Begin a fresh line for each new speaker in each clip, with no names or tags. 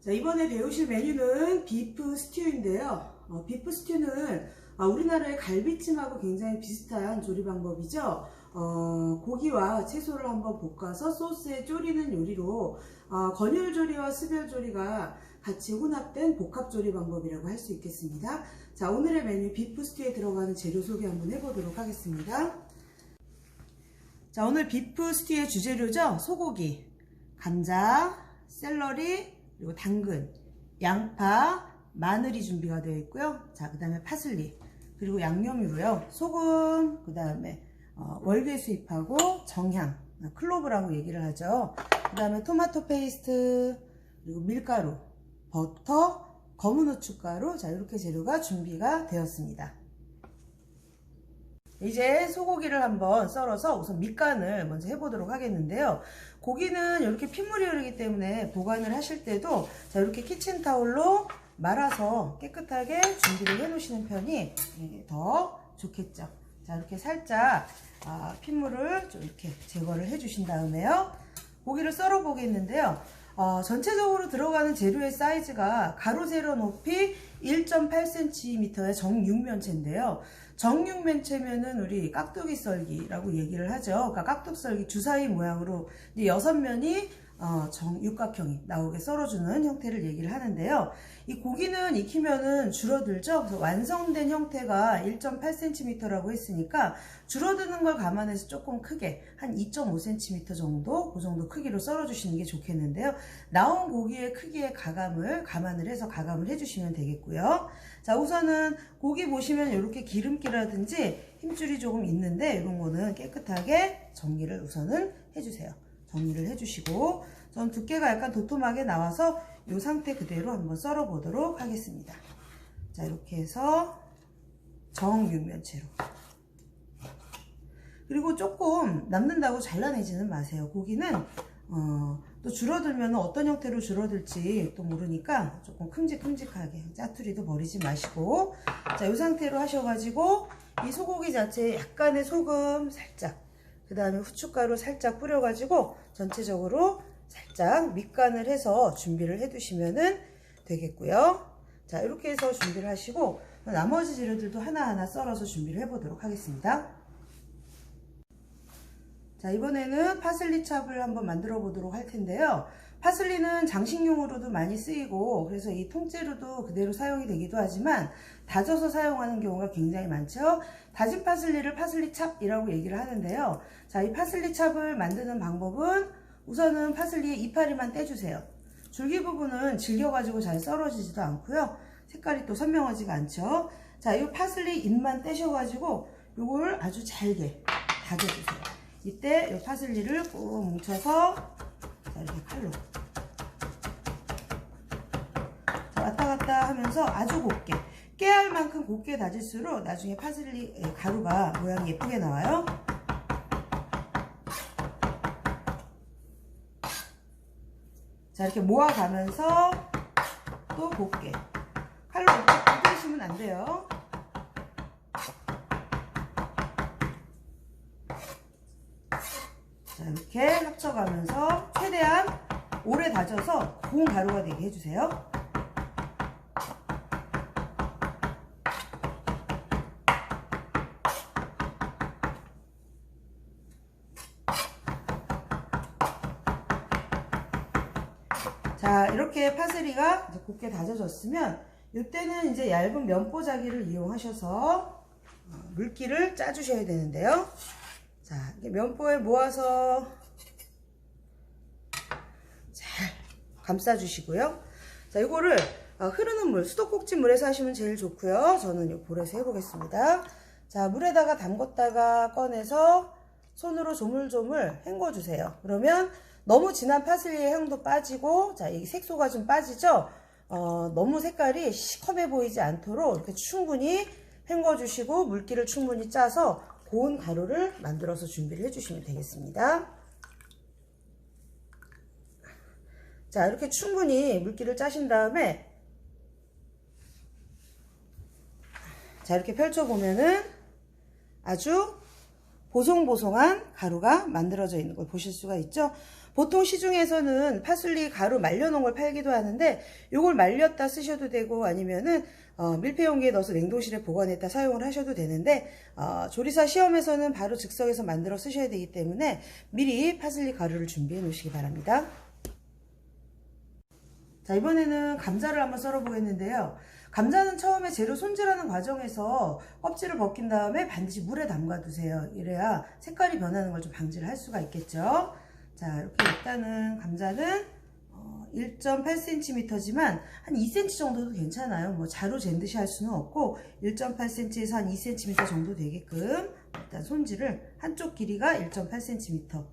자, 이번에 배우실 메뉴는 비프 스튜인데요. 비프 스튜는 우리나라의 갈비찜하고 굉장히 비슷한 조리 방법이죠. 고기와 채소를 한번 볶아서 소스에 졸이는 요리로 건율 조리와 수별 조리가 같이 혼합된 복합 조리 방법이라고 할 수 있겠습니다. 자, 오늘의 메뉴 비프 스튜에 들어가는 재료 소개 한번 해보도록 하겠습니다. 자, 오늘 비프 스튜의 주재료죠. 소고기, 감자, 샐러리, 그리고 당근, 양파, 마늘이 준비가 되어 있고요. 자, 그 다음에 파슬리, 그리고 양념이고요. 소금, 그 다음에 월계수잎하고 정향, 클로브라고 얘기를 하죠. 그 다음에 토마토 페이스트, 그리고 밀가루, 버터, 검은 후춧가루. 자, 이렇게 재료가 준비가 되었습니다. 이제 소고기를 한번 썰어서 우선 밑간을 먼저 해보도록 하겠는데요. 고기는 이렇게 핏물이 흐르기 때문에 보관을 하실 때도 자, 이렇게 키친타올로 말아서 깨끗하게 준비를 해 놓으시는 편이 더 좋겠죠. 자, 이렇게 살짝 핏물을 좀 이렇게 제거를 해 주신 다음에요, 고기를 썰어 보겠는데요. 전체적으로 들어가는 재료의 사이즈가 가로 세로 높이 1.8cm의 정육면체인데요. 정육면체면은 우리 깍두기 썰기라고 얘기를 하죠. 그러니까 깍두기 썰기 주사위 모양으로 6면이 육각형이 나오게 썰어주는 형태를 얘기를 하는데요. 이 고기는 익히면은 줄어들죠. 그래서 완성된 형태가 1.8cm라고 했으니까 줄어드는 걸 감안해서 조금 크게 한 2.5cm 정도, 그 정도 크기로 썰어주시는 게 좋겠는데요. 나온 고기의 크기에 감안을 해서 가감을 해주시면 되겠고요. 자, 우선은 고기 보시면 이렇게 기름기라든지 힘줄이 조금 있는데 이런 거는 깨끗하게 정리를 우선은 해주세요. 정리를 해주시고, 전 두께가 약간 도톰하게 나와서 이 상태 그대로 한번 썰어 보도록 하겠습니다. 자, 이렇게 해서 정육면체로. 그리고 조금 남는다고 잘라내지는 마세요. 고기는 또 줄어들면 어떤 형태로 줄어들지 또 모르니까 조금 큼직큼직하게 짜투리도 버리지 마시고, 자, 이 상태로 하셔가지고 이 소고기 자체에 약간의 소금 살짝, 그 다음에 후춧가루 살짝 뿌려가지고 전체적으로 살짝 밑간을 해서 준비를 해 두시면 되겠고요. 자, 이렇게 해서 준비를 하시고 나머지 재료들도 하나하나 썰어서 준비를 해 보도록 하겠습니다. 자, 이번에는 파슬리 찹을 한번 만들어 보도록 할 텐데요. 파슬리는 장식용으로도 많이 쓰이고, 그래서 이 통째로도 그대로 사용이 되기도 하지만 다져서 사용하는 경우가 굉장히 많죠. 다진 파슬리를 파슬리 찹이라고 얘기를 하는데요. 자, 이 파슬리 찹을 만드는 방법은 우선은 파슬리의 이파리만 떼주세요. 줄기 부분은 질겨가지고 잘 썰어지지도 않고요. 색깔이 또 선명하지가 않죠. 자, 이 파슬리 잎만 떼셔가지고 이걸 아주 잘게 다져주세요. 이때 이 파슬리를 꾹 뭉쳐서 자, 이렇게 칼로 왔다 갔다 하면서 아주 곱게, 깨알 만큼 곱게 다질수록 나중에 파슬리 가루가 모양이 예쁘게 나와요. 자, 이렇게 모아가면서 또 곱게, 칼로 곱게 하시면 안 돼요. 자, 이렇게 합쳐가면서 최대한 오래 다져서 고운 가루가 되게 해주세요. 자, 이렇게 파슬리가 이제 곱게 다져졌으면 이때는 이제 얇은 면보자기를 이용하셔서 물기를 짜주셔야 되는데요. 자, 이렇게 면보에 모아서 잘 감싸주시고요. 자, 이거를 흐르는 물, 수도꼭지 물에서 하시면 제일 좋고요. 저는 이 볼에서 해보겠습니다. 자, 물에다가 담궜다가 꺼내서 손으로 조물조물 헹궈주세요. 그러면 너무 진한 파슬리의 향도 빠지고, 자, 이 색소가 좀 빠지죠? 너무 색깔이 시커매 보이지 않도록 이렇게 충분히 헹궈주시고 물기를 충분히 짜서 고운 가루를 만들어서 준비를 해주시면 되겠습니다. 자, 이렇게 충분히 물기를 짜신 다음에 자, 이렇게 펼쳐보면은 아주 보송보송한 가루가 만들어져 있는 걸 보실 수가 있죠. 보통 시중에서는 파슬리 가루 말려놓은 걸 팔기도 하는데 이걸 말렸다 쓰셔도 되고 아니면은 밀폐 용기에 넣어서 냉동실에 보관했다 사용을 하셔도 되는데 조리사 시험에서는 바로 즉석에서 만들어 쓰셔야 되기 때문에 미리 파슬리 가루를 준비해 놓으시기 바랍니다. 자, 이번에는 감자를 한번 썰어 보겠는데요. 감자는 처음에 재료 손질하는 과정에서 껍질을 벗긴 다음에 반드시 물에 담가 두세요. 이래야 색깔이 변하는 걸 좀 방지를 할 수가 있겠죠. 자, 이렇게 일단은 감자는 1.8cm지만 한 2cm 정도도 괜찮아요. 뭐 자루 잰듯이 할 수는 없고 1.8cm에서 한 2cm 정도 되게끔 일단 손질을 한쪽 길이가 1.8cm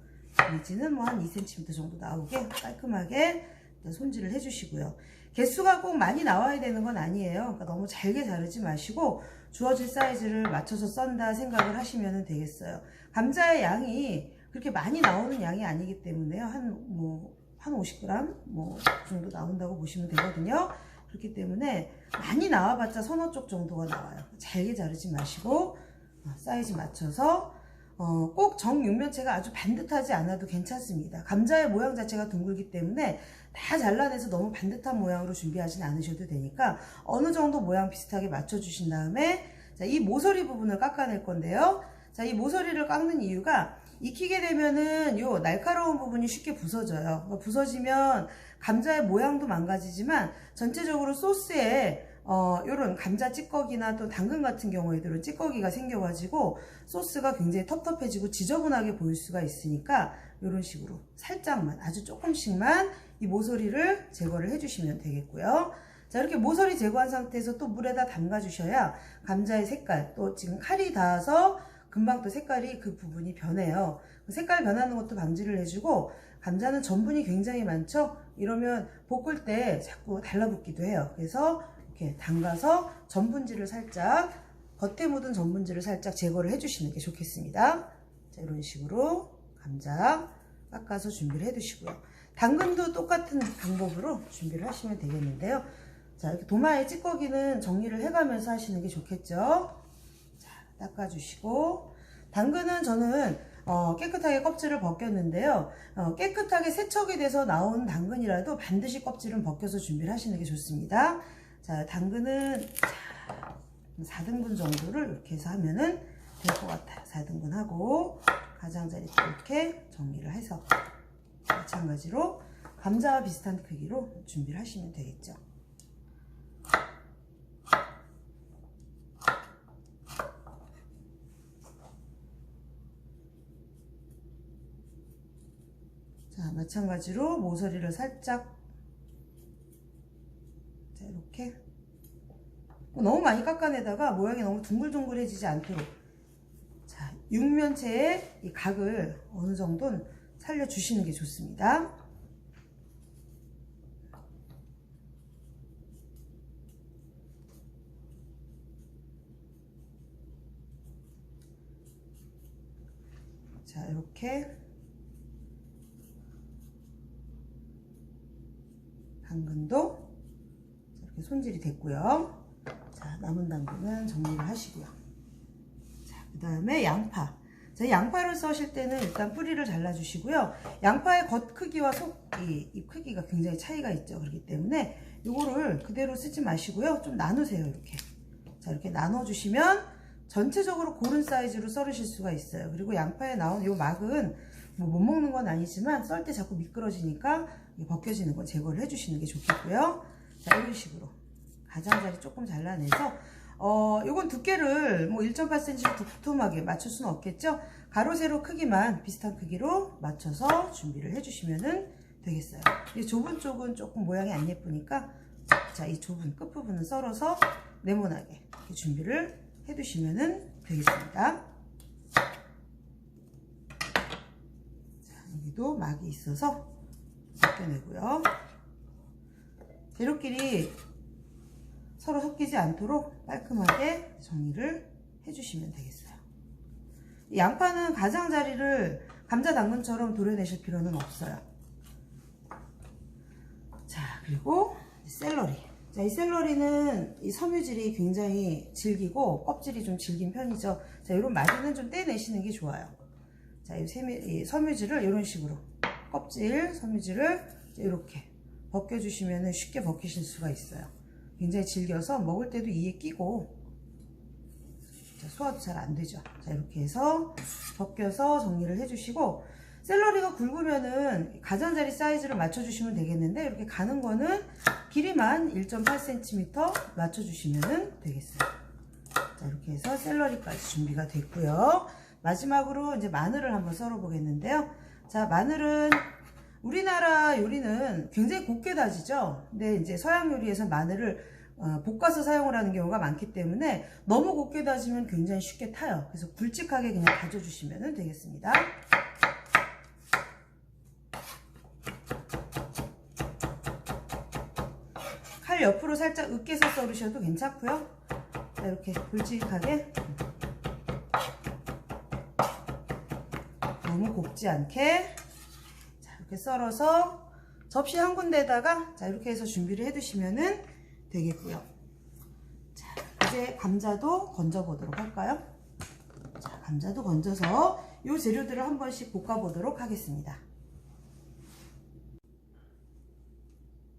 내지는 뭐 한 2cm 정도 나오게 깔끔하게 일단 손질을 해주시고요. 개수가 꼭 많이 나와야 되는 건 아니에요. 그러니까 너무 잘게 자르지 마시고 주어질 사이즈를 맞춰서 썬다 생각을 하시면 되겠어요. 감자의 양이 그렇게 많이 나오는 양이 아니기 때문에요. 한 50g 그 정도 나온다고 보시면 되거든요. 그렇기 때문에 많이 나와봤자 서너 쪽 정도가 나와요. 잘게 자르지 마시고 사이즈 맞춰서 꼭 정육면체가 아주 반듯하지 않아도 괜찮습니다. 감자의 모양 자체가 둥글기 때문에 다 잘라내서 너무 반듯한 모양으로 준비하진 않으셔도 되니까 어느 정도 모양 비슷하게 맞춰주신 다음에 자, 이 모서리 부분을 깎아낼 건데요. 자, 이 모서리를 깎는 이유가 익히게 되면은 요 날카로운 부분이 쉽게 부서져요. 부서지면 감자의 모양도 망가지지만 전체적으로 소스에 요런 감자 찌꺼기나 또 당근 같은 경우에도 찌꺼기가 생겨가지고 소스가 굉장히 텁텁해지고 지저분하게 보일 수가 있으니까 요런 식으로 살짝만 아주 조금씩만 이 모서리를 제거를 해주시면 되겠고요. 자, 이렇게 모서리 제거한 상태에서 또 물에다 담가 주셔야 감자의 색깔 또 지금 칼이 닿아서 금방 또 색깔이 그 부분이 변해요. 색깔 변하는 것도 방지를 해주고 감자는 전분이 굉장히 많죠. 이러면 볶을 때 자꾸 달라붙기도 해요. 그래서 이렇게 담가서 전분질을 살짝 겉에 묻은 전분질을 살짝 제거를 해주시는 게 좋겠습니다. 자, 이런 식으로 감자 깎아서 준비를 해두시고요. 당근도 똑같은 방법으로 준비를 하시면 되겠는데요. 자, 이렇게 도마의 찌꺼기는 정리를 해가면서 하시는 게 좋겠죠. 자, 닦아주시고 당근은 저는 깨끗하게 껍질을 벗겼는데요. 깨끗하게 세척이 돼서 나온 당근이라도 반드시 껍질은 벗겨서 준비를 하시는 게 좋습니다. 자, 당근은 4등분 정도를 이렇게 해서 하면은 될 것 같아요. 4등분 하고 가장자리도 이렇게 정리를 해서 마찬가지로 감자와 비슷한 크기로 준비를 하시면 되겠죠. 자, 마찬가지로 모서리를 살짝 자, 이렇게 너무 많이 깎아내다가 모양이 너무 둥글둥글해지지 않도록 자, 육면체의 이 각을 어느 정도는 살려주시는 게 좋습니다. 자, 이렇게 당근도 이렇게 손질이 됐고요. 자, 남은 당근은 정리를 하시고요. 자, 그 다음에 양파. 자, 양파를 써실 때는 일단 뿌리를 잘라주시고요. 양파의 겉 크기와 속 잎 크기가 굉장히 차이가 있죠. 그렇기 때문에 이거를 그대로 쓰지 마시고요. 좀 나누세요. 이렇게. 자, 이렇게 나눠주시면 전체적으로 고른 사이즈로 썰으실 수가 있어요. 그리고 양파에 나온 이 막은 뭐 못 먹는 건 아니지만 썰 때 자꾸 미끄러지니까 벗겨지는 거 제거를 해주시는 게 좋겠고요. 자, 이런 식으로 가장자리 조금 잘라내서 요건 두께를 뭐 1.8cm 두툼하게 맞출 수는 없겠죠. 가로 세로 크기만 비슷한 크기로 맞춰서 준비를 해주시면 되겠어요. 이 좁은 쪽은 조금 모양이 안 예쁘니까 자, 이 좁은 끝부분은 썰어서 네모나게 이렇게 준비를 해두시면 되겠습니다. 자, 여기도 막이 있어서 벗겨내고요. 재료끼리 서로 섞이지 않도록 깔끔하게 정리를 해주시면 되겠어요. 이 양파는 가장자리를 감자 당근처럼 도려내실 필요는 없어요. 자, 그리고 샐러리. 자, 이 샐러리는 이 섬유질이 굉장히 질기고 껍질이 좀 질긴 편이죠. 자, 이런 마디는 좀 떼내시는 게 좋아요. 자, 이 섬유질을 이런 식으로 껍질, 섬유질을 이렇게 벗겨주시면 쉽게 벗기실 수가 있어요. 굉장히 질겨서 먹을 때도 이에 끼고 소화도 잘 안 되죠. 자, 이렇게 해서 벗겨서 정리를 해주시고, 샐러리가 굵으면은 가장자리 사이즈를 맞춰주시면 되겠는데, 이렇게 가는 거는 길이만 1.8cm 맞춰주시면 되겠어요. 자, 이렇게 해서 샐러리까지 준비가 됐고요. 마지막으로 이제 마늘을 한번 썰어 보겠는데요. 자, 마늘은 우리나라 요리는 굉장히 곱게 다지죠. 근데 이제 서양 요리에서 마늘을 볶아서 사용을 하는 경우가 많기 때문에 너무 곱게 다지면 굉장히 쉽게 타요. 그래서 굵직하게 그냥 다져주시면 되겠습니다. 칼 옆으로 살짝 으깨서 썰으셔도 괜찮고요. 자, 이렇게 굵직하게, 너무 곱지 않게, 자, 이렇게 썰어서 접시 한 군데에다가, 자, 이렇게 해서 준비를 해 두시면 되겠고요. 자, 이제 감자도 건져 보도록 할까요? 자, 감자도 건져서 이 재료들을 한 번씩 볶아 보도록 하겠습니다.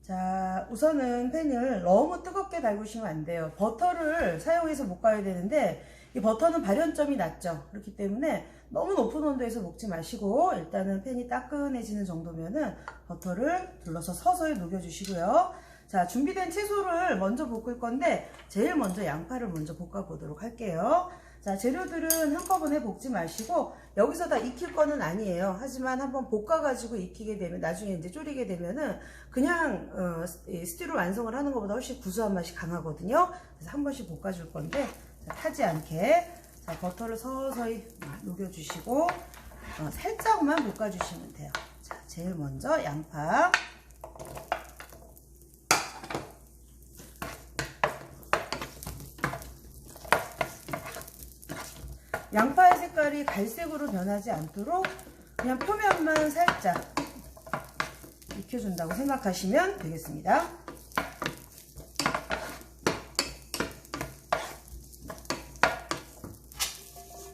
자, 우선은 팬을 너무 뜨겁게 달구시면 안 돼요. 버터를 사용해서 볶아야 되는데 이 버터는 발연점이 낮죠. 그렇기 때문에 너무 높은 온도에서 볶지 마시고, 일단은 팬이 따끈해지는 정도면은 버터를 둘러서 서서히 녹여주시고요. 자, 준비된 채소를 먼저 볶을 건데 제일 먼저 양파를 먼저 볶아 보도록 할게요. 자, 재료들은 한꺼번에 볶지 마시고 여기서 다 익힐 거는 아니에요. 하지만 한번 볶아 가지고 익히게 되면, 나중에 이제 졸이게 되면은 그냥 스튜를 완성을 하는 것보다 훨씬 구수한 맛이 강하거든요. 그래서 한 번씩 볶아 줄 건데, 자, 타지 않게, 자, 버터를 서서히 녹여 주시고 살짝만 볶아 주시면 돼요. 자, 제일 먼저 양파. 양파의 색깔이 갈색으로 변하지 않도록 그냥 표면만 살짝 익혀준다고 생각하시면 되겠습니다.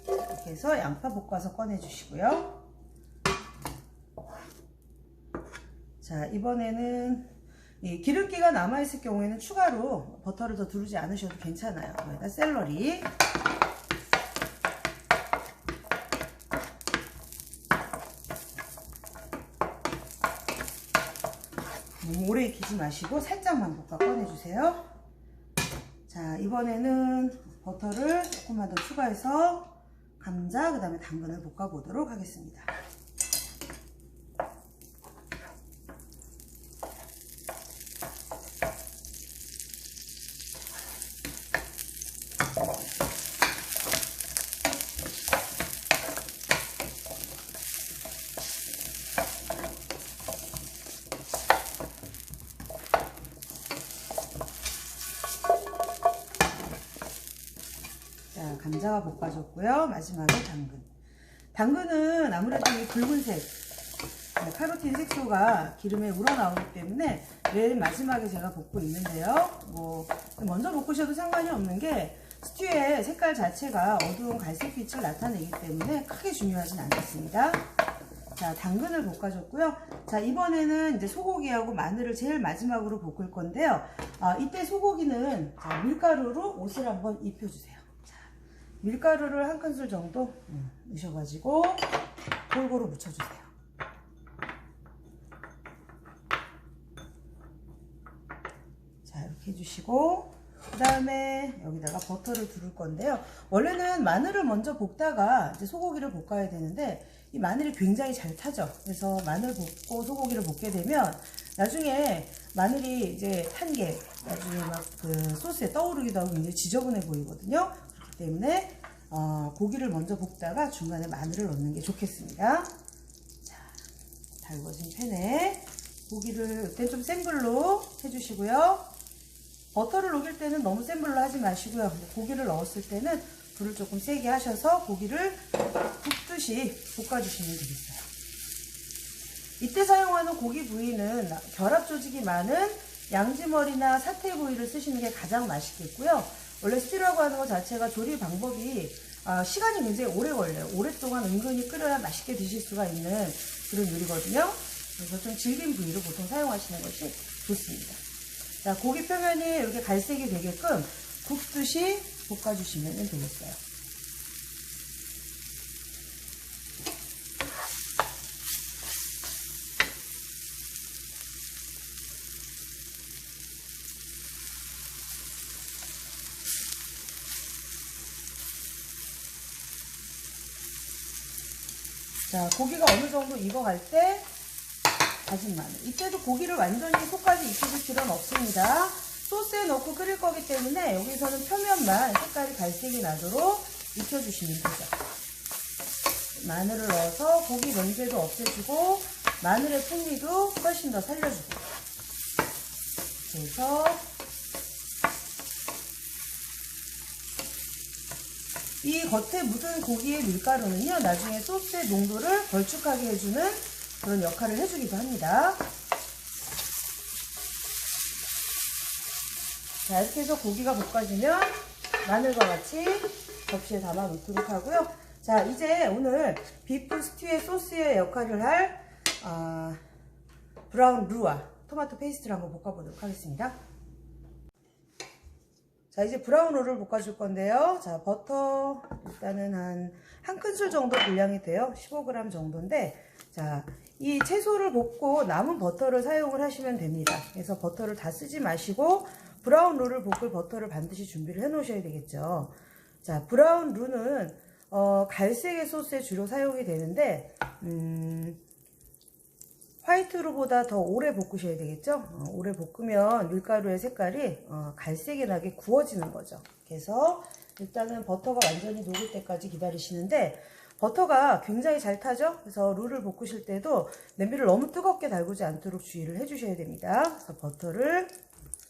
이렇게 해서 양파 볶아서 꺼내주시고요. 자, 이번에는 기름기가 남아있을 경우에는 추가로 버터를 더 두르지 않으셔도 괜찮아요. 여기다 샐러리. 너무 오래 익히지 마시고 살짝만 볶아 꺼내주세요. 자, 이번에는 버터를 조금만 더 추가해서 감자, 그 다음에 당근을 볶아 보도록 하겠습니다. 자, 감자가 볶아졌고요. 마지막에 당근. 당근은 아무래도 이 붉은색 카로틴 색소가 기름에 우러나오기 때문에 맨 마지막에 제가 볶고 있는데요. 먼저 볶으셔도 상관이 없는 게 스튜의 색깔 자체가 어두운 갈색빛을 나타내기 때문에 크게 중요하진 않겠습니다. 자, 당근을 볶아줬고요. 자, 이번에는 이제 소고기하고 마늘을 제일 마지막으로 볶을 건데요. 이때 소고기는 자, 밀가루로 옷을 한번 입혀주세요. 자, 밀가루를 한 큰술 정도 넣으셔가지고 골고루 묻혀주세요. 자, 이렇게 해주시고, 그 다음에 여기다가 버터를 두를 건데요. 원래는 마늘을 먼저 볶다가 이제 소고기를 볶아야 되는데 이 마늘이 굉장히 잘 타죠. 그래서 마늘 볶고 소고기를 볶게 되면 나중에 마늘이 이제 탄 게 나중에 막 그 소스에 떠오르기도 하고 굉장히 지저분해 보이거든요. 그렇기 때문에 고기를 먼저 볶다가 중간에 마늘을 넣는 게 좋겠습니다. 자, 달궈진 팬에 고기를 이때 좀 센 불로 해주시고요. 버터를 녹일 때는 너무 센 불로 하지 마시고요. 고기를 넣었을 때는 불을 조금 세게 하셔서 고기를 굽듯이 볶아주시면 되겠어요. 이때 사용하는 고기 부위는 결합 조직이 많은 양지머리나 사태 부위를 쓰시는 게 가장 맛있겠고요. 원래 스튜라고 하는 것 자체가 조리 방법이 시간이 굉장히 오래 걸려요. 오랫동안 은근히 끓여야 맛있게 드실 수가 있는 그런 요리거든요. 그래서 좀 질긴 부위로 보통 사용하시는 것이 좋습니다. 자, 고기 표면이 이렇게 갈색이 되게끔 굽듯이 볶아주시면 되겠어요. 자, 고기가 어느 정도 익어갈 때 다진 마늘. 이때도 고기를 완전히 속까지 익히실 필요는 없습니다. 소스에 넣고 끓일 거기 때문에 여기서는 표면만 색깔이 갈색이 나도록 익혀주시면 되죠. 마늘을 넣어서 고기 냄새도 없애주고 마늘의 풍미도 훨씬 더 살려주고, 그래서 이 겉에 묻은 고기의 밀가루는요, 나중에 소스의 농도를 걸쭉하게 해주는 그런 역할을 해주기도 합니다. 자, 이렇게 해서 고기가 볶아지면 마늘과 같이 접시에 담아 놓도록 하고요. 자, 이제 오늘 비프 스튜의 소스의 역할을 할 브라운 루와 토마토 페이스트를 한번 볶아보도록 하겠습니다. 자, 이제 브라운 루를 볶아줄 건데요. 자, 버터 일단은 한 큰술 정도 분량이 돼요. 15g 정도인데, 자, 이 채소를 볶고 남은 버터를 사용을 하시면 됩니다. 그래서 버터를 다 쓰지 마시고 브라운 루를 볶을 버터를 반드시 준비를 해 놓으셔야 되겠죠. 자, 브라운 루는 갈색의 소스에 주로 사용이 되는데 화이트 루보다 더 오래 볶으셔야 되겠죠. 오래 볶으면 밀가루의 색깔이 갈색이 나게 구워지는 거죠. 그래서 일단은 버터가 완전히 녹을 때까지 기다리시는데, 버터가 굉장히 잘 타죠. 그래서 루를 볶으실 때도 냄비를 너무 뜨겁게 달구지 않도록 주의를 해주셔야 됩니다. 그래서 버터를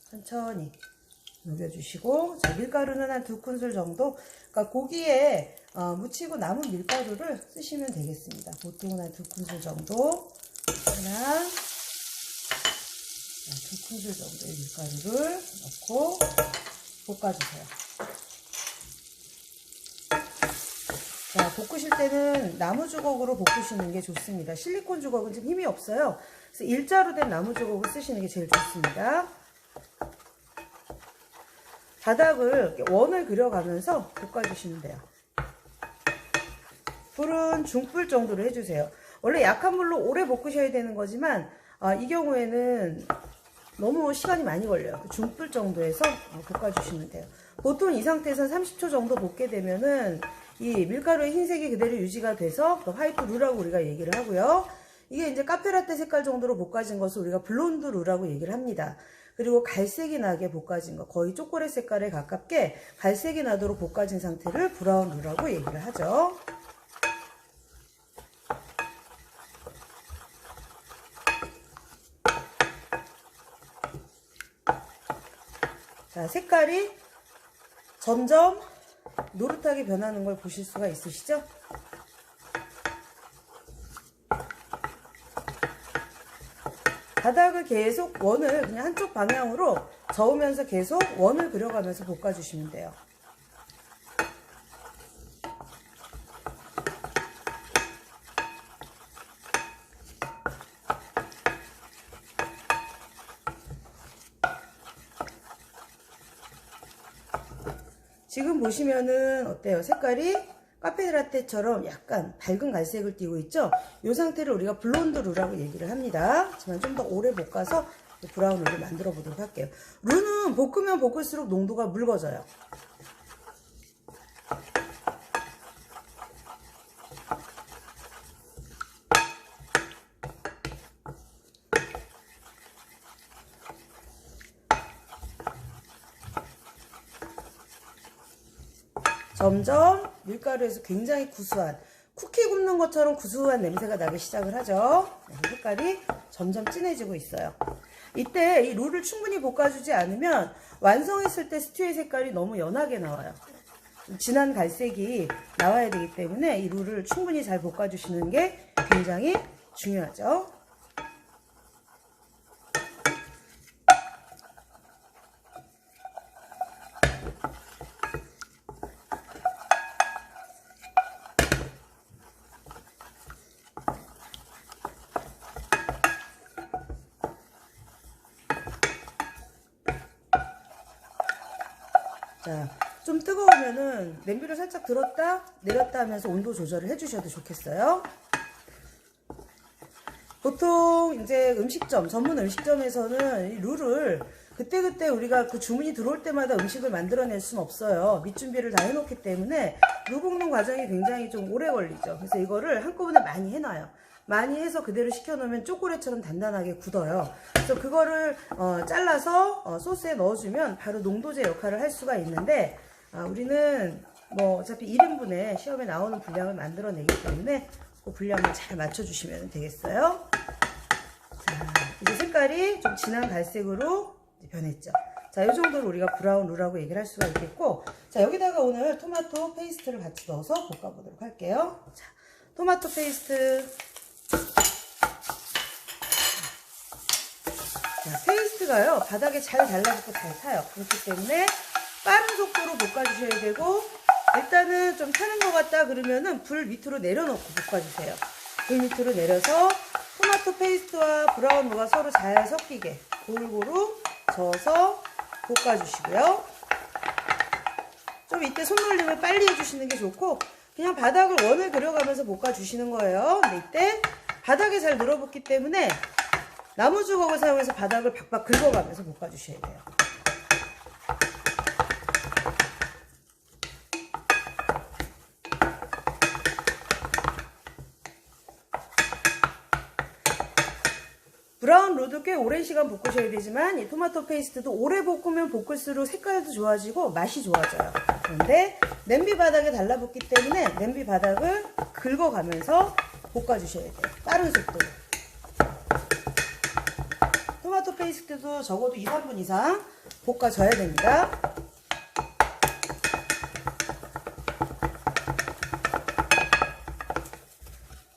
천천히 녹여주시고, 자, 밀가루는 한 2큰술 정도, 그러니까 고기에 묻히고 남은 밀가루를 쓰시면 되겠습니다. 보통은 한 2큰술 정도, 하나, 2큰술 정도의 밀가루를 넣고 볶아주세요. 자, 볶으실 때는 나무 주걱으로 볶으시는 게 좋습니다. 실리콘 주걱은 좀 힘이 없어요. 그래서 일자로 된 나무 주걱을 쓰시는 게 제일 좋습니다. 바닥을 원을 그려가면서 볶아주시면 돼요. 불은 중불 정도로 해주세요. 원래 약한 불로 오래 볶으셔야 되는 거지만 이 경우에는 너무 시간이 많이 걸려요. 중불 정도에서 볶아주시면 돼요. 보통 이 상태에서 30초 정도 볶게 되면은 이 밀가루의 흰색이 그대로 유지가 돼서 화이트 루라고 우리가 얘기를 하고요. 이게 이제 카페라떼 색깔 정도로 볶아진 것을 우리가 블론드 루라고 얘기를 합니다. 그리고 갈색이 나게 볶아진 거, 거의 초콜릿 색깔에 가깝게 갈색이 나도록 볶아진 상태를 브라운 루라고 얘기를 하죠. 자, 색깔이 점점 노릇하게 변하는 걸 보실 수가 있으시죠? 바닥을 계속 원을 그냥 한쪽 방향으로 저으면서 계속 원을 그려가면서 볶아주시면 돼요. 지금 보시면은 어때요? 색깔이 카페라떼처럼 약간 밝은 갈색을 띠고 있죠? 이 상태를 우리가 블론드 루라고 얘기를 합니다. 하지만 좀 더 오래 볶아서 브라운 루를 만들어 보도록 할게요. 루는 볶으면 볶을수록 농도가 묽어져요. 점점 밀가루에서 굉장히 구수한, 쿠키 굽는 것처럼 구수한 냄새가 나기 시작을 하죠. 색깔이 점점 진해지고 있어요. 이때 이 루를 충분히 볶아주지 않으면 완성했을 때 스튜의 색깔이 너무 연하게 나와요. 진한 갈색이 나와야 되기 때문에 이 루를 충분히 잘 볶아주시는 게 굉장히 중요하죠. 자, 좀 뜨거우면은 냄비를 살짝 들었다 내렸다 하면서 온도 조절을 해주셔도 좋겠어요. 보통 이제 음식점, 전문 음식점에서는 이 룰을 그때그때 우리가 그 주문이 들어올 때마다 음식을 만들어낼 수는 없어요. 밑준비를 다 해놓기 때문에 루 볶는 과정이 굉장히 좀 오래 걸리죠. 그래서 이거를 한꺼번에 많이 해놔요. 많이 해서 그대로 식혀놓으면 초콜릿처럼 단단하게 굳어요. 그래서 그거를 잘라서 소스에 넣어주면 바로 농도제 역할을 할 수가 있는데, 우리는 뭐 어차피 1인분에 시험에 나오는 분량을 만들어내기 때문에 그 분량을 잘 맞춰주시면 되겠어요. 자, 이제 색깔이 좀 진한 갈색으로 변했죠. 자, 이 정도로 우리가 브라운 루라고 얘기를 할 수가 있겠고, 자, 여기다가 오늘 토마토 페이스트를 같이 넣어서 볶아보도록 할게요. 자, 토마토 페이스트. 자, 페이스트가요, 바닥에 잘 달라붙고 잘 타요. 그렇기 때문에 빠른 속도로 볶아주셔야 되고, 일단은 좀 타는 것 같다 그러면은 불 밑으로 내려놓고 볶아주세요. 불 밑으로 내려서 토마토 페이스트와 브라운 루가 서로 잘 섞이게 골고루 저어서 볶아주시고요. 좀 이때 손놀림을 빨리 해주시는 게 좋고, 그냥 바닥을 원을 그려가면서 볶아주시는 거예요. 근데 이때 바닥에 잘 늘어붙기 때문에 나무 주걱을 사용해서 바닥을 박박 긁어가면서 볶아주셔야 돼요. 브라운 루도 꽤 오랜 시간 볶으셔야 되지만 이 토마토 페이스트도 오래 볶으면 볶을수록 색깔도 좋아지고 맛이 좋아져요. 그런데 냄비 바닥에 달라붙기 때문에 냄비 바닥을 긁어가면서 볶아주셔야 돼요. 빠른 속도로. 토마토 페이스트도 적어도 2, 3분 이상 볶아줘야 됩니다.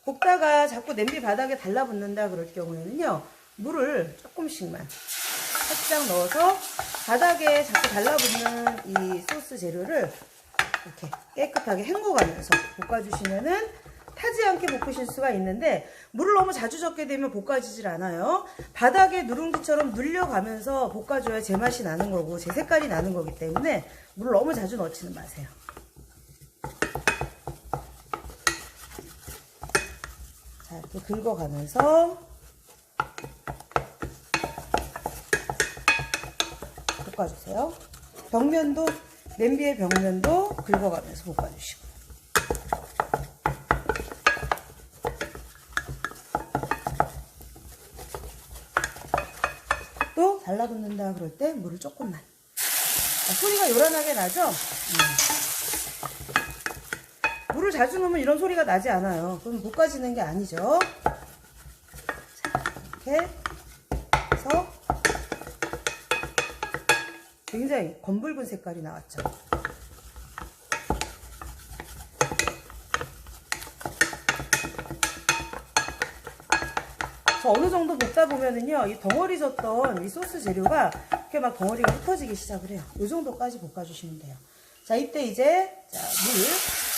볶다가 자꾸 냄비 바닥에 달라붙는다 그럴 경우에는요, 물을 조금씩만 살짝 넣어서 바닥에 자꾸 달라붙는 이 소스 재료를 이렇게 깨끗하게 헹궈가면서 볶아주시면은 타지 않게 볶으실 수가 있는데, 물을 너무 자주 적게 되면 볶아지질 않아요. 바닥에 누룽지처럼 눌려가면서 볶아줘야 제맛이 나는 거고 제 색깔이 나는 거기 때문에 물을 너무 자주 넣지는 마세요. 자, 이렇게 긁어가면서 볶아주세요. 벽면도, 냄비의 벽면도 긁어가면서 볶아주시고. 또 달라붙는다 그럴 때 물을 조금만. 자, 소리가 요란하게 나죠? 물을 자주 넣으면 이런 소리가 나지 않아요. 그럼 볶아지는 게 아니죠. 자, 이렇게 해서 굉장히 검붉은 색깔이 나왔죠. 어느 정도 볶다 보면은요, 이 덩어리 졌던 이 소스 재료가 이렇게 막 덩어리가 흩어지기 시작을 해요. 이 정도까지 볶아주시면 돼요. 자, 이때 이제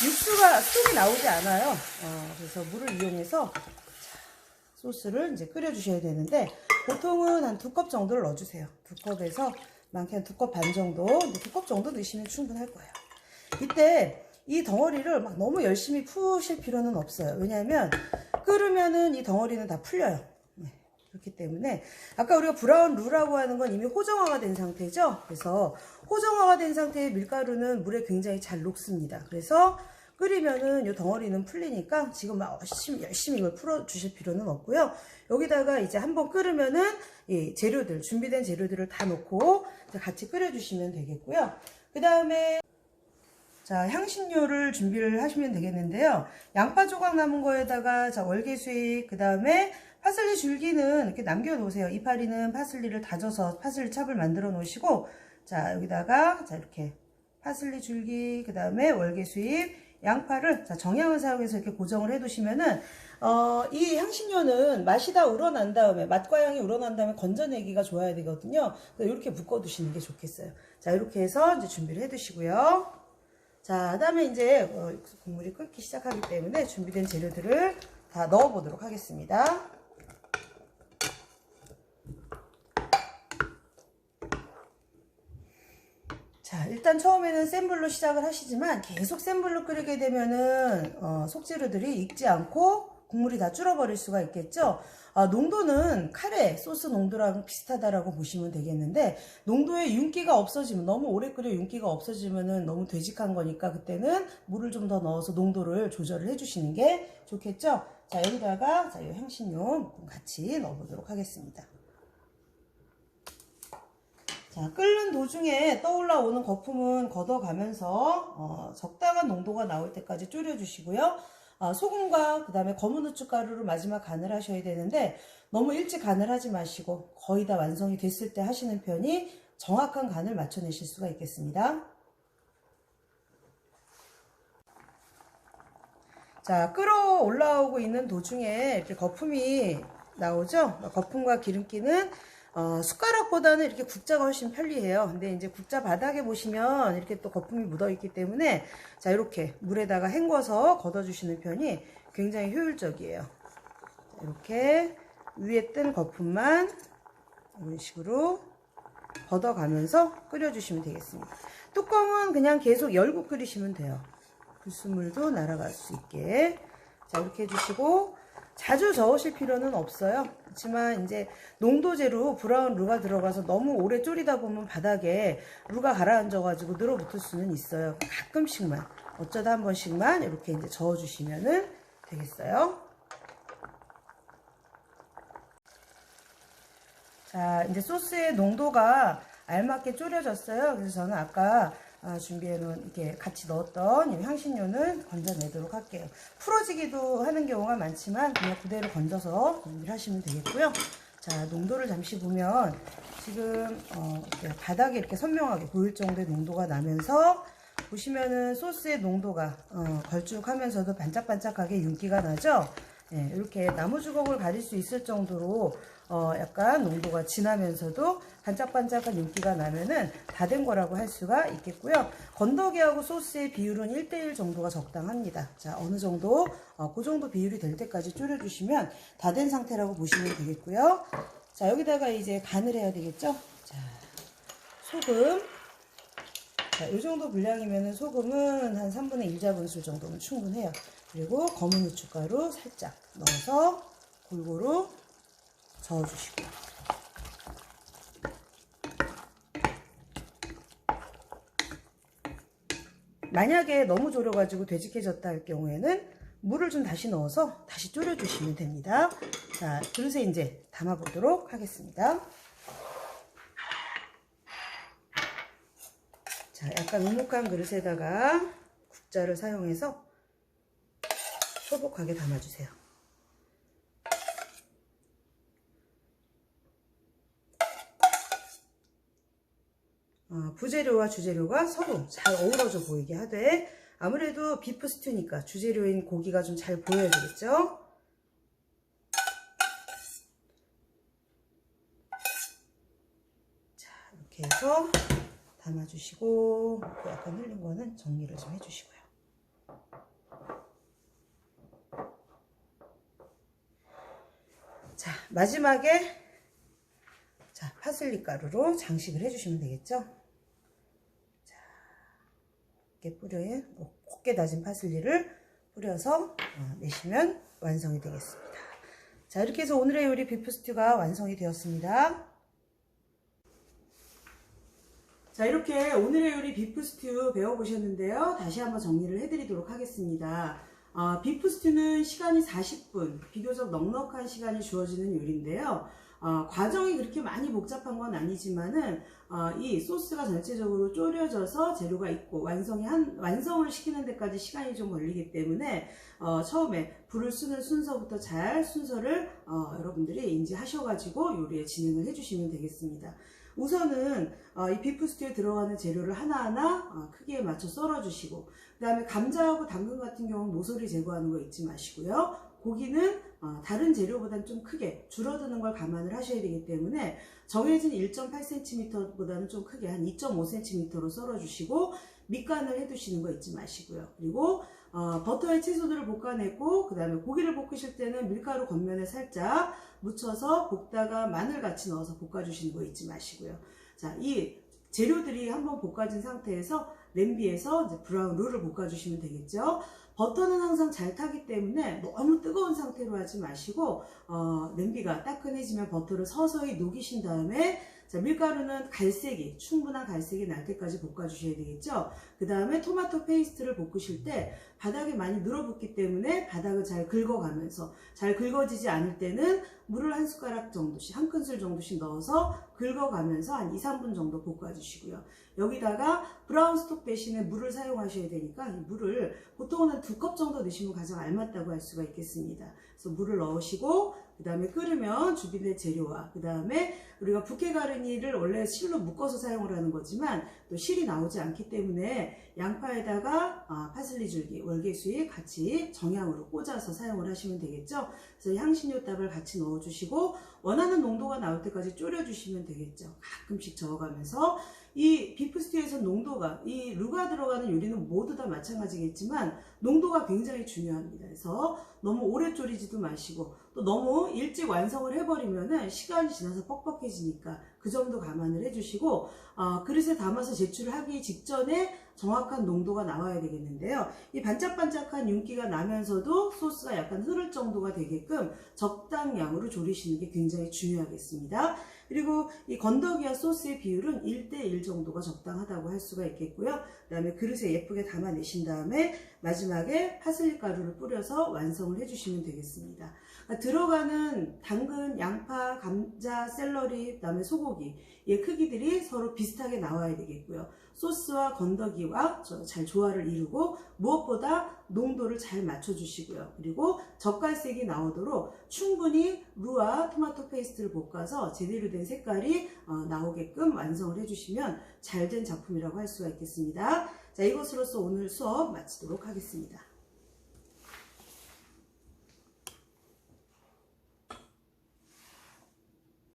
육수가 쏙이 나오지 않아요. 그래서 물을 이용해서 소스를 이제 끓여주셔야 되는데, 보통은 한 2컵 정도를 넣어주세요. 2컵에서 많게 한 2컵 반 정도, 2컵 정도 넣으시면 충분할 거예요. 이때 이 덩어리를 막 너무 열심히 푸실 필요는 없어요. 왜냐하면 끓으면은 이 덩어리는 다 풀려요. 그렇기 때문에 아까 우리가 브라운 루라고 하는 건 이미 호정화가 된 상태죠. 그래서 호정화가 된 상태의 밀가루는 물에 굉장히 잘 녹습니다. 그래서 끓이면은 이 덩어리는 풀리니까 지금 막 열심히 이걸 풀어 주실 필요는 없고요. 여기다가 이제 한번 끓으면은 이 재료들, 준비된 재료들을 다 넣고 같이 끓여 주시면 되겠고요. 그 다음에 자, 향신료를 준비를 하시면 되겠는데요. 양파 조각 남은 거에다가 자, 월계수잎, 그 다음에 파슬리 줄기는 이렇게 남겨 놓으세요. 이파리는 파슬리를 다져서 파슬리 찹을 만들어 놓으시고, 자, 여기다가 자, 이렇게 파슬리 줄기, 그 다음에 월계수잎, 양파를 자, 정향을 사용해서 이렇게 고정을 해 두시면은 이 향신료는 맛이 다 우러난 다음에, 맛과 향이 우러난 다음에 건져내기가 좋아야 되거든요. 그래서 이렇게 묶어 두시는 게 좋겠어요. 자, 이렇게 해서 이제 준비를 해 두시고요. 자, 그 다음에 이제 국물이 끓기 시작하기 때문에 준비된 재료들을 다 넣어 보도록 하겠습니다. 자, 자, 일단 처음에는 센 불로 시작을 하시지만 계속 센 불로 끓이게 되면은 속재료들이 익지 않고 국물이 다 줄어버릴 수가 있겠죠. 농도는 카레 소스 농도랑 비슷하다라고 보시면 되겠는데, 농도에 윤기가 없어지면, 너무 오래 끓여 윤기가 없어지면은 너무 되직한 거니까 그때는 물을 좀 더 넣어서 농도를 조절을 해주시는 게 좋겠죠. 자, 여기다가 이 향신료 같이 넣어보도록 하겠습니다. 자, 끓는 도중에 떠올라오는 거품은 걷어가면서 적당한 농도가 나올 때까지 졸여주시고요. 소금과 그 다음에 검은 후춧가루로 마지막 간을 하셔야 되는데, 너무 일찍 간을 하지 마시고 거의 다 완성이 됐을 때 하시는 편이 정확한 간을 맞춰내실 수가 있겠습니다. 자, 끓어 올라오고 있는 도중에 이렇게 거품이 나오죠. 거품과 기름기는 숟가락보다는 이렇게 국자가 훨씬 편리해요. 근데 이제 국자 바닥에 보시면 이렇게 또 거품이 묻어 있기 때문에, 자, 이렇게 물에다가 헹궈서 걷어주시는 편이 굉장히 효율적이에요. 이렇게 위에 뜬 거품만 이런 식으로 걷어가면서 끓여주시면 되겠습니다. 뚜껑은 그냥 계속 열고 끓이시면 돼요. 불순물도 날아갈 수 있게. 자, 이렇게 해주시고, 자주 저으실 필요는 없어요. 그렇지만 이제 농도제로 브라운 루가 들어가서 너무 오래 졸이다 보면 바닥에 루가 가라앉아 가지고 늘어붙을 수는 있어요. 가끔씩만, 어쩌다 한 번씩만 이렇게 이제 저어주시면 되겠어요. 자, 이제 소스의 농도가 알맞게 졸여졌어요. 그래서 저는 아까 준비해놓은 이렇게 같이 넣었던 이 향신료는 건져내도록 할게요. 풀어지기도 하는 경우가 많지만 그냥 그대로 건져서 준비를 하시면 되겠고요. 자, 농도를 잠시 보면 지금 이렇게 바닥에 이렇게 선명하게 보일 정도의 농도가 나면서, 보시면은 소스의 농도가 걸쭉하면서도 반짝반짝하게 윤기가 나죠. 네, 이렇게 나무 주걱을 가릴 수 있을 정도로 약간 농도가 진하면서도 반짝반짝한 윤기가 나면은 다 된 거라고 할 수가 있겠고요. 건더기하고 소스의 비율은 1:1 정도가 적당합니다. 자, 어느 정도, 그 정도 비율이 될 때까지 졸여주시면 다 된 상태라고 보시면 되겠고요. 자, 여기다가 이제 간을 해야 되겠죠. 자, 소금. 자, 이 정도 분량이면은 소금은 한 3분의 1 작은술 정도면 충분해요. 그리고 검은 후춧가루 살짝 넣어서 골고루 저어주시고, 만약에 너무 졸여가지고 되직해졌다 할 경우에는 물을 좀 다시 넣어서 다시 졸여주시면 됩니다. 자, 그릇에 이제 담아보도록 하겠습니다. 자, 약간 우묵한 그릇에다가 국자를 사용해서 소복하게 담아주세요. 부재료와 주재료가 서로 잘 어우러져 보이게 하되, 아무래도 비프 스튜니까 주재료인 고기가 좀 잘 보여야 되겠죠. 자, 이렇게 해서 담아주시고, 약간 흘린 거는 정리를 좀 해주시고요. 자, 마지막에 자, 파슬리 가루로 장식을 해주시면 되겠죠. 자, 이렇게 뿌려요. 곱게 다진 파슬리를 뿌려서 내시면 완성이 되겠습니다. 자, 이렇게 해서 오늘의 요리 비프 스튜가 완성이 되었습니다. 자, 이렇게 오늘의 요리 비프 스튜 배워보셨는데요. 다시 한번 정리를 해드리도록 하겠습니다. 비프 스튜는 시간이 40분, 비교적 넉넉한 시간이 주어지는 요리인데요. 과정이 그렇게 많이 복잡한 건 아니지만은 이 소스가 전체적으로 졸여져서 재료가 있고 완성을 시키는 데까지 시간이 좀 걸리기 때문에 처음에 불을 쓰는 순서부터 잘 순서를 여러분들이 인지하셔가지고 요리에 진행을 해주시면 되겠습니다. 우선은 이 비프 스튜에 들어가는 재료를 하나하나 크기에 맞춰 썰어주시고, 그 다음에 감자하고 당근 같은 경우는 모서리 제거하는 거 잊지 마시고요. 고기는 다른 재료보다는 좀 크게 줄어드는 걸 감안을 하셔야 되기 때문에 정해진 1.8cm 보다는 좀 크게 한 2.5cm로 썰어주시고, 밑간을 해두시는 거 잊지 마시고요. 그리고 버터에 채소들을 볶아내고, 그 다음에 고기를 볶으실 때는 밀가루 겉면에 살짝 묻혀서 볶다가 마늘 같이 넣어서 볶아주시는 거 잊지 마시고요. 자, 이 재료들이 한번 볶아진 상태에서 냄비에서 이제 브라운 룰을 볶아주시면 되겠죠. 버터는 항상 잘 타기 때문에 너무 뜨거운 상태로 하지 마시고 냄비가 따끈해지면 버터를 서서히 녹이신 다음에 자, 밀가루는 갈색이, 충분한 갈색이 날 때까지 볶아주셔야 되겠죠. 그 다음에 토마토 페이스트를 볶으실 때 바닥에 많이 늘어붙기 때문에 바닥을 잘 긁어가면서, 잘 긁어지지 않을 때는 물을 한 숟가락 정도씩, 한 큰술 정도씩 넣어서 긁어가면서 한 2, 3분 정도 볶아주시고요. 여기다가 브라운 스톡 대신에 물을 사용하셔야 되니까 이 물을 보통은 한 2컵 정도 넣으시면 가장 알맞다고 할 수가 있겠습니다. 그래서 물을 넣으시고 그 다음에 끓으면 준비된 재료와 그 다음에 우리가 부케 가르니를 원래 실로 묶어서 사용을 하는 거지만 또 실이 나오지 않기 때문에 양파에다가 파슬리 줄기, 월계수잎 같이 정향으로 꽂아서 사용을 하시면 되겠죠. 그래서 향신료답을 같이 넣어주시고 원하는 농도가 나올 때까지 졸여주시면 되겠죠. 가끔씩 저어가면서 이 비프스튜에서 농도가, 이 루가 들어가는 요리는 모두 다 마찬가지겠지만 농도가 굉장히 중요합니다. 그래서 너무 오래 졸이지도 마시고 또 너무 일찍 완성을 해버리면은 시간이 지나서 뻑뻑해지니까 그 점도 감안을 해주시고 그릇에 담아서 제출을 하기 직전에 정확한 농도가 나와야 되겠는데요. 이 반짝반짝한 윤기가 나면서도 소스가 약간 흐를 정도가 되게끔 적당량으로 졸이시는 게 굉장히 중요하겠습니다. 그리고 이 건더기와 소스의 비율은 1:1 정도가 적당하다고 할 수가 있겠고요. 그 다음에 그릇에 예쁘게 담아내신 다음에 마지막에 파슬리 가루를 뿌려서 완성을 해주시면 되겠습니다. 들어가는 당근, 양파, 감자, 샐러리, 그 다음에 소고기의 크기들이 서로 비슷하게 나와야 되겠고요. 소스와 건더기와 잘 조화를 이루고 무엇보다 농도를 잘 맞춰주시고요. 그리고 젓갈색이 나오도록 충분히 루와 토마토 페이스트를 볶아서 제대로 된 색깔이 나오게끔 완성을 해주시면 잘 된 작품이라고 할 수가 있겠습니다. 자, 이것으로서 오늘 수업 마치도록 하겠습니다.